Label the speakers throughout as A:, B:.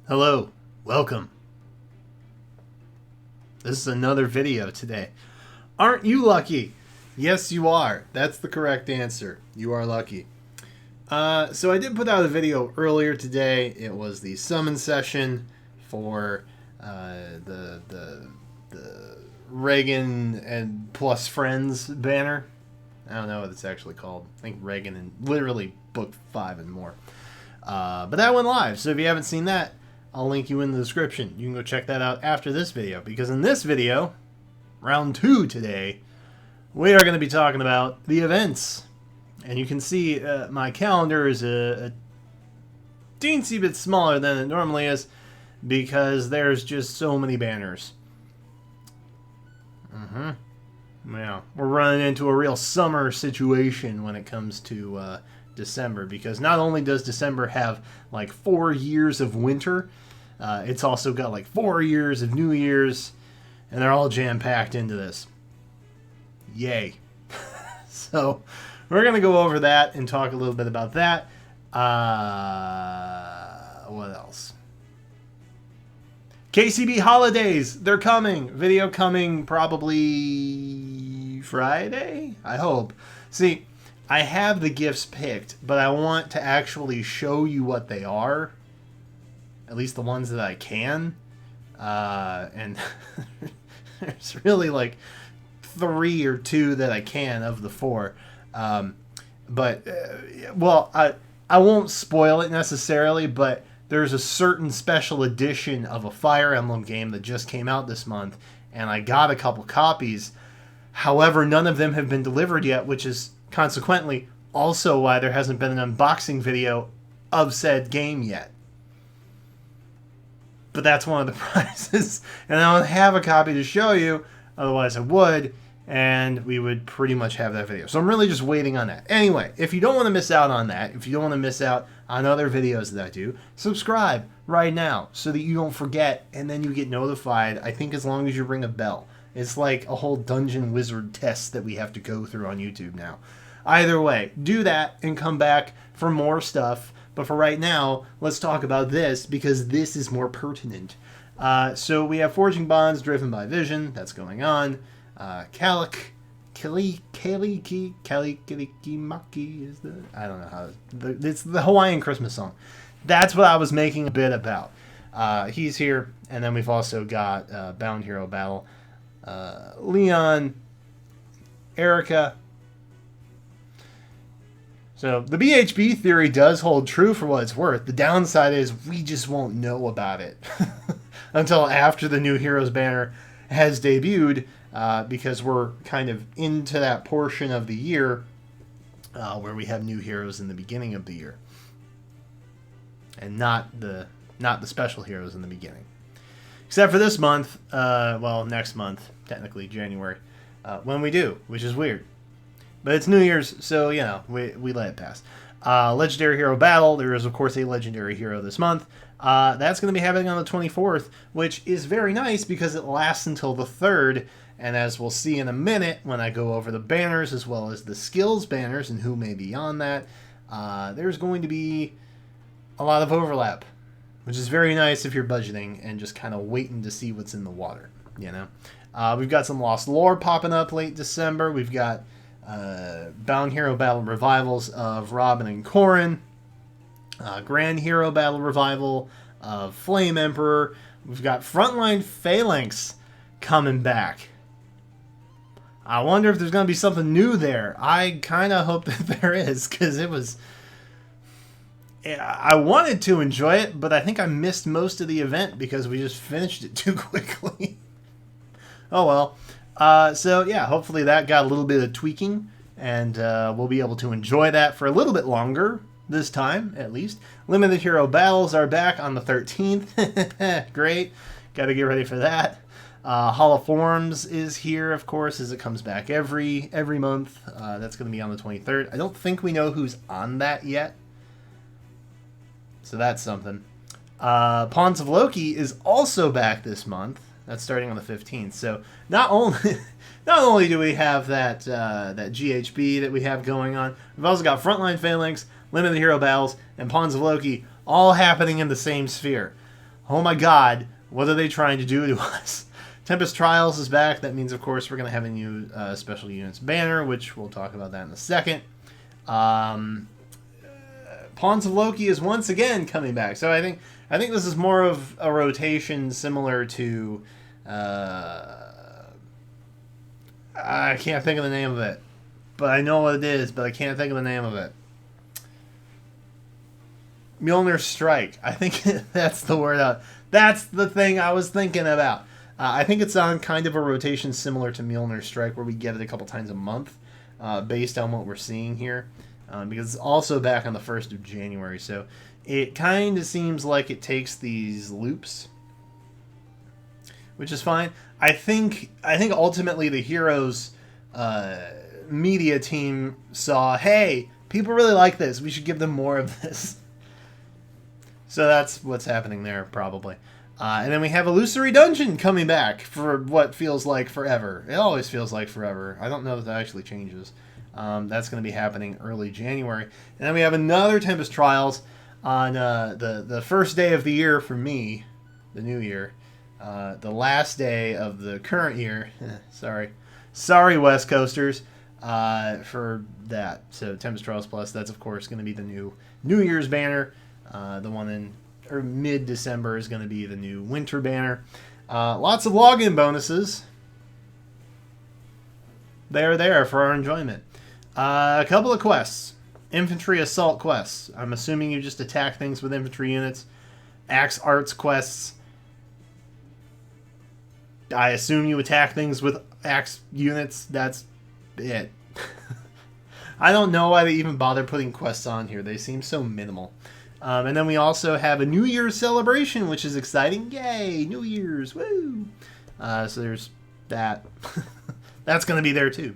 A: Hello, welcome. This is another video today. Aren't you lucky? Yes, you are. That's the correct answer. You are lucky. So I did put out a video earlier today. It was the summon session for the Reagan and plus friends banner. I don't know what it's actually called. I think Reagan and literally book 5 and more. But that went live. So if you haven't seen that, I'll link you in the description. You can go check that out after this video. Because in this video, round 2 today, we are going to be talking about the events. And you can see my calendar is a teensy bit smaller than it normally is because there's just so many banners. Yeah, we're running into a real summer situation when it comes to December, because not only does December have like 4 years of winter, it's also got like 4 years of New Year's, and they're all jam-packed into this. Yay. So we're going to go over that and talk a little bit about that. What else? KCB holidays, they're coming. Video coming probably Friday, I hope. See, I have the gifts picked, but I want to actually show you what they are. At least the ones that I can. And there's really like 3 or 2 that I can of the 4. Well, I won't spoil it necessarily, but there's a certain special edition of a Fire Emblem game that just came out this month, and I got a couple copies. However, none of them have been delivered yet, which is consequently also why there hasn't been an unboxing video of said game yet. But that's one of the prizes, and I don't have a copy to show you, otherwise I would, and we would pretty much have that video. So I'm really just waiting on that. Anyway, if you don't want to miss out on that, if you don't want to miss out on other videos that I do, subscribe right now so that you don't forget, and then you get notified, I think as long as you ring a bell. It's like a whole dungeon wizard test that we have to go through on YouTube now. Either way, do that and come back for more stuff. But for right now, let's talk about this, because this is more pertinent. So we have Forging Bonds Driven by Vision. That's going on. Kalikimaki is the... I don't know how... It's the Hawaiian Christmas song. That's what I was making a bit about. He's here. And then we've also got Bound Hero Battle. Leon, Erica. So the BHB theory does hold true for what it's worth. The downside is we just won't know about it until after the new Heroes banner has debuted, because we're kind of into that portion of the year where we have new heroes in the beginning of the year, and not the special heroes in the beginning. Except for this month, well, next month, technically January, when we do, which is weird. But it's New Year's, so, you know, we let it pass. Legendary Hero Battle, there is, of course, a Legendary Hero this month. That's going to be happening on the 24th, which is very nice because it lasts until the 3rd. And as we'll see in a minute when I go over the banners as well as the skills banners and who may be on that, there's going to be a lot of overlap, which is very nice if you're budgeting and just kind of waiting to see what's in the water, you know. We've got some Lost Lore popping up late December. We've got Bound Hero Battle Revivals of Robin and Corrin. Grand Hero Battle Revival of Flame Emperor. We've got Frontline Phalanx coming back. I wonder if there's going to be something new there. I kind of hope that there is, because it was... I wanted to enjoy it, but I think I missed most of the event because we just finished it too quickly. Oh well. So yeah, hopefully that got a little bit of tweaking, and we'll be able to enjoy that for a little bit longer this time, at least. Limited Hero Battles are back on the 13th. Great. Got to get ready for that. Hall of Forms is here, of course, as it comes back every month. That's going to be on the 23rd. I don't think we know who's on that yet, so that's something. Pawns of Loki is also back this month. That's starting on the 15th. So not only do we have that GHB that we have going on, we've also got Frontline Phalanx, Limited Hero Battles, and Pawns of Loki all happening in the same sphere. Oh my god, what are they trying to do to us? Tempest Trials is back. That means, of course, we're going to have a new Special Units banner, which we'll talk about that in a second. Pawns of Loki is once again coming back. So I think this is more of a rotation similar to... I can't think of the name of it. But I know what it is, but I can't think of the name of it. Mjolnir Strike. I think that's the word out. That's the thing I was thinking about. I think it's on kind of a rotation similar to Mjolnir Strike, where we get it a couple times a month, based on what we're seeing here. Because it's also back on the 1st of January, so it kind of seems like it takes these loops, which is fine. I think ultimately the Heroes media team saw, hey, people really like this. We should give them more of this. So that's what's happening there, probably. And then we have Illusory Dungeon coming back for what feels like forever. It always feels like forever. I don't know if that actually changes. That's going to be happening early January. And then we have another Tempest Trials on the first day of the year for me, the new year. The last day of the current year. Sorry, West Coasters, for that. So Tempest Trials Plus, that's of course going to be the new New Year's banner. The one in mid-December is going to be the new winter banner. Lots of login bonuses. They are there for our enjoyment. A couple of quests. Infantry assault quests. I'm assuming you just attack things with infantry units. Axe arts quests. I assume you attack things with axe units. That's it. I don't know why they even bother putting quests on here. They seem so minimal. And then we also have a New Year's celebration, which is exciting. Yay, New Year's, woo! So there's that. That's going to be there too.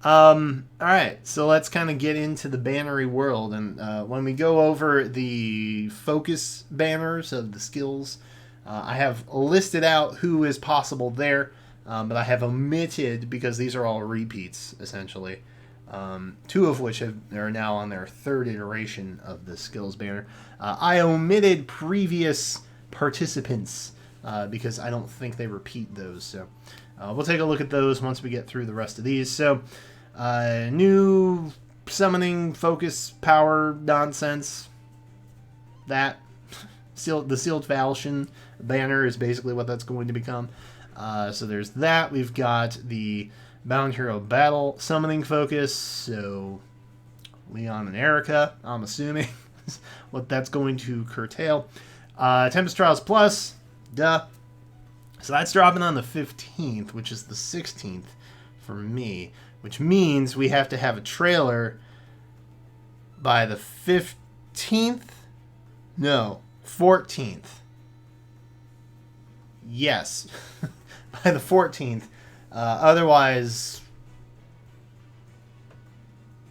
A: All right, so let's kind of get into the bannery world. And when we go over the focus banners of the skills, I have listed out who is possible there, but I have omitted, because these are all repeats, essentially. Two of which are now on their third iteration of the skills banner. I omitted previous participants because I don't think they repeat those. So we'll take a look at those once we get through the rest of these. So new summoning focus power nonsense. That the sealed falchion banner is basically what that's going to become. So there's that. We've got the Bound Hero Battle summoning focus, so Leon and Erica, I'm assuming, is what that's going to curtail. Tempest Trials Plus, duh. So that's dropping on the 15th, which is the 16th for me, which means we have to have a trailer by the 15th? No, 14th. Yes, by the 14th. Otherwise,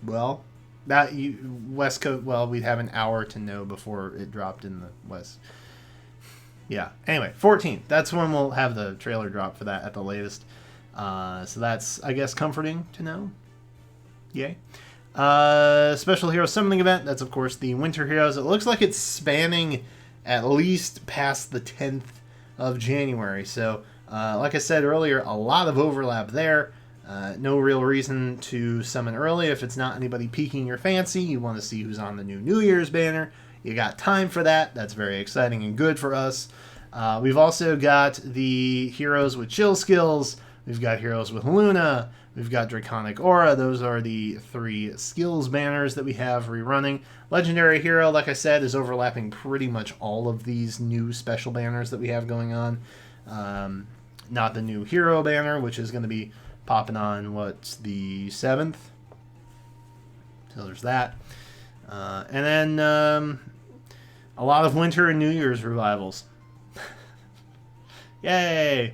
A: well, West Coast. Well, we'd have an hour to know before it dropped in the West. Yeah. Anyway, 14th. That's when we'll have the trailer drop for that at the latest. So that's, I guess, comforting to know. Yay. Special Hero Summoning Event. That's, of course, the Winter Heroes. It looks like it's spanning at least past the 10th of January. So, like I said earlier, a lot of overlap there. No real reason to summon early if it's not anybody piquing your fancy. You want to see who's on the new New Year's banner. You got time for that. That's very exciting and good for us. We've also got the heroes with chill skills. We've got heroes with Luna. We've got Draconic Aura. Those are the 3 skills banners that we have rerunning. Legendary Hero, like I said, is overlapping pretty much all of these new special banners that we have going on. Not the new Hero banner, which is going to be popping on, what's the 7th? So there's that. And then a lot of Winter and New Year's revivals. Yay!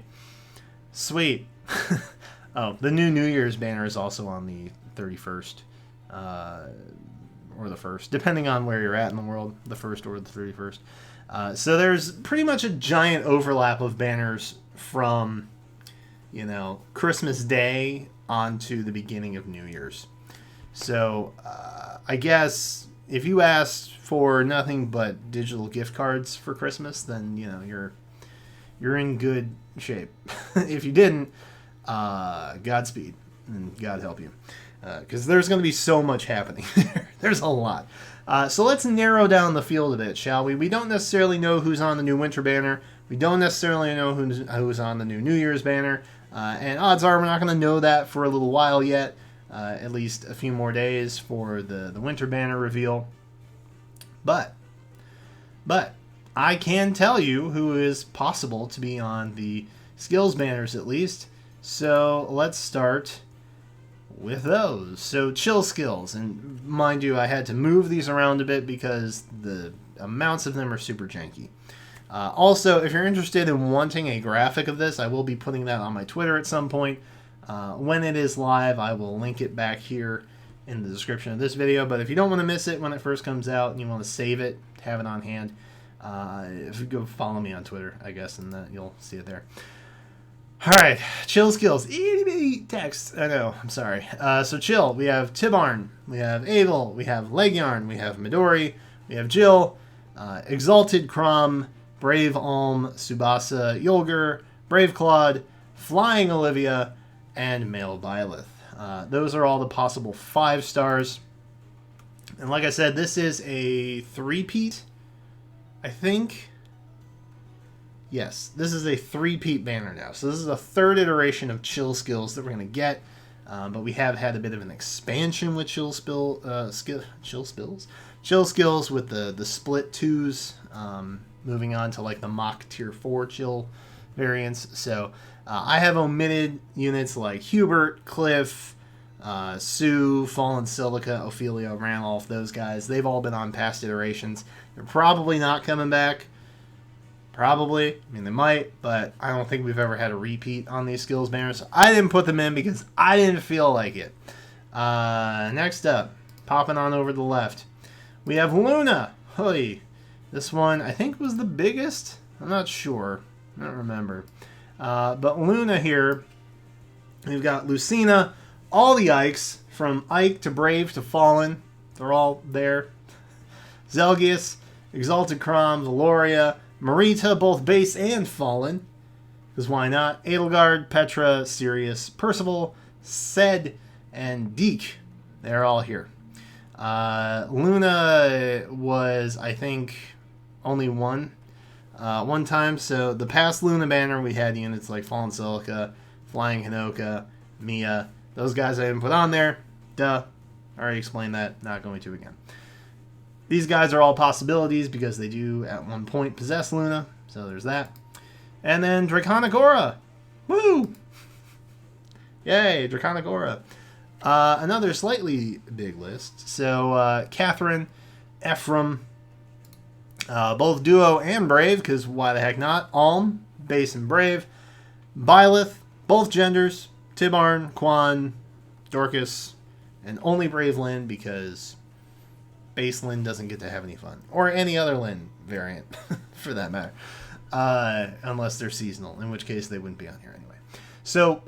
A: Sweet. Oh, the new New Year's banner is also on the 31st. Or the 1st, depending on where you're at in the world, the 1st or the 31st. So there's pretty much a giant overlap of banners from, Christmas Day onto the beginning of New Year's. So I guess, if you asked for nothing but digital gift cards for Christmas, then you're in good shape. If you didn't, Godspeed and God help you, because there's going to be so much happening there. There's a lot. So let's narrow down the field a bit, shall we? We don't necessarily know who's on the new winter banner. We don't necessarily know who's on the new Year's banner. And odds are we're not going to know that for a little while yet. At least a few more days for the winter banner reveal. But I can tell you who is possible to be on the skills banners at least. So let's start with those. So chill skills, and mind you, I had to move these around a bit because the amounts of them are super janky. Also, if you're interested in wanting a graphic of this, I will be putting that on my Twitter at some point. When it is live, I will link it back here in the description of this video. But if you don't want to miss it when it first comes out and you want to save it, have it on hand, if you go follow me on Twitter, I guess, and you'll see it there. All right, chill skills. Itty bitty text. I know. I'm sorry. So chill. We have Tibarn. We have Avel. We have Legyarn. We have Midori. We have Jill. Exalted Crom. Brave Alm. Subasa. Yolger. Brave Claude. Flying Olivia. And Male Byleth. Those are all the possible 5 stars. And like I said, this is a 3-peat, I think. Yes, this is a 3-peat banner now. So this is a 3rd iteration of chill skills that we're going to get. But we have had a bit of an expansion with chill skills with the split 2s, moving on to like the mock tier 4 chill variants. So I have omitted units like Hubert, Cliff, Sue, Fallen Silica, Ophelia, Ranulf, those guys. They've all been on past iterations. They're probably not coming back. Probably. I mean, they might, but I don't think we've ever had a repeat on these skills banners. So I didn't put them in because I didn't feel like it. Next up, popping on over to the left, we have Luna. Hoy. This one, I think, was the biggest. I'm not sure. I don't remember. But Luna here, we've got Lucina, all the Ikes, from Ike to Brave to Fallen. They're all there. Zelgius, Exalted Crom, Valoria, Marita, both base and fallen, because why not? Edelgard, Petra, Sirius, Percival, Sed, and Deke. They're all here. Luna was, I think, only one time. So the past Luna banner, we had units like Fallen Silica, Flying Hinoka, Mia. Those guys I didn't put on there. Duh. Already explained that. Not going to again. These guys are all possibilities because they do at one point possess Luna. So there's that. And then Draconic Aura. Woo! Yay, Draconic Aura. Another slightly big list. So Catherine, Ephraim, both Duo and Brave, because why the heck not? Alm, Base and Brave. Byleth, both genders. Tibarn, Quan, Dorcas, and only Brave Lyn because Base Lyn doesn't get to have any fun. Or any other Lyn variant, for that matter. Unless they're seasonal, in which case they wouldn't be on here anyway. So,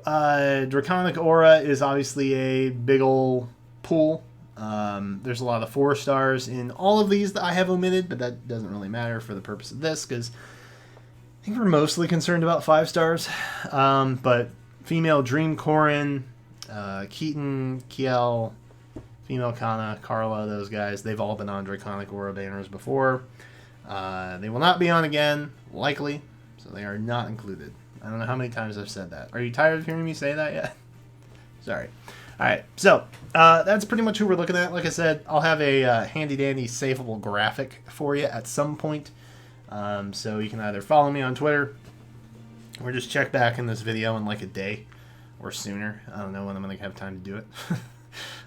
A: Draconic Aura is obviously a big ol' pool. There's a lot of 4 stars in all of these that I have omitted, but that doesn't really matter for the purpose of this, because I think we're mostly concerned about 5 stars. But female Dream Corin, Keaton, Kiel, female Kana, Carla, those guys, they've all been on Draconic Aura banners before. They will not be on again, likely, so they are not included. I don't know how many times I've said that. Are you tired of hearing me say that yet? Sorry. Alright, so that's pretty much who we're looking at. Like I said, I'll have a handy-dandy savable graphic for you at some point. So you can either follow me on Twitter or just check back in this video in like a day or sooner. I don't know when I'm going to have time to do it.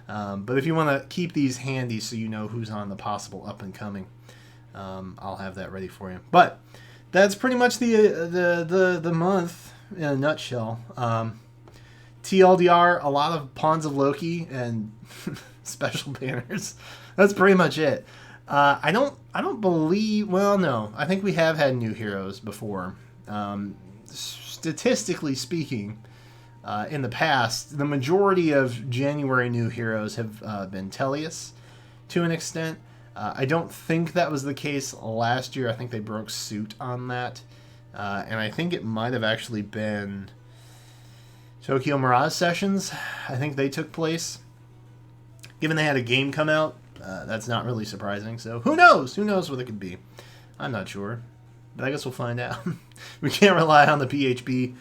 A: But if you want to keep these handy so you know who's on the possible up-and-coming, I'll have that ready for you. But that's pretty much the month in a nutshell. TLDR, a lot of Pawns of Loki and special banners. That's pretty much it. I don't believe. Well, no. I think we have had new heroes before. Statistically speaking, in the past, the majority of January new heroes have been Tellius to an extent. I don't think that was the case last year. I think they broke suit on that. And I think it might have actually been Tokyo Mirage Sessions. I think they took place. Given they had a game come out, that's not really surprising. So who knows? Who knows what it could be? I'm not sure. But I guess we'll find out. We can't rely on the PHP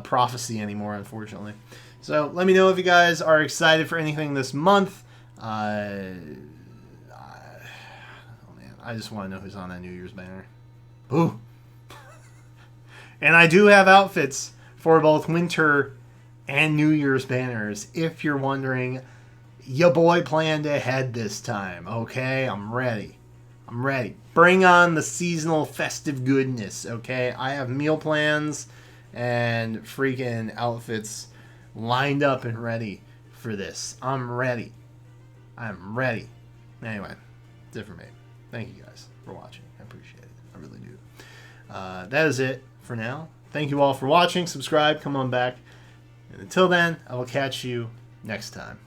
A: prophecy anymore, unfortunately. So let me know if you guys are excited for anything this month. Oh man, I just want to know who's on that New Year's banner. Ooh. And I do have outfits for both winter and New Year's banners. If you're wondering, your boy planned ahead this time. Okay, I'm ready. I'm ready. Bring on the seasonal festive goodness. Okay, I have meal plans and freaking outfits lined up and ready for this. I'm ready. I'm ready. Anyway, that's it for me. Thank you guys for watching. I appreciate it. I really do. That is it for now. Thank you all for watching. Subscribe. Come on back. And until then, I will catch you next time.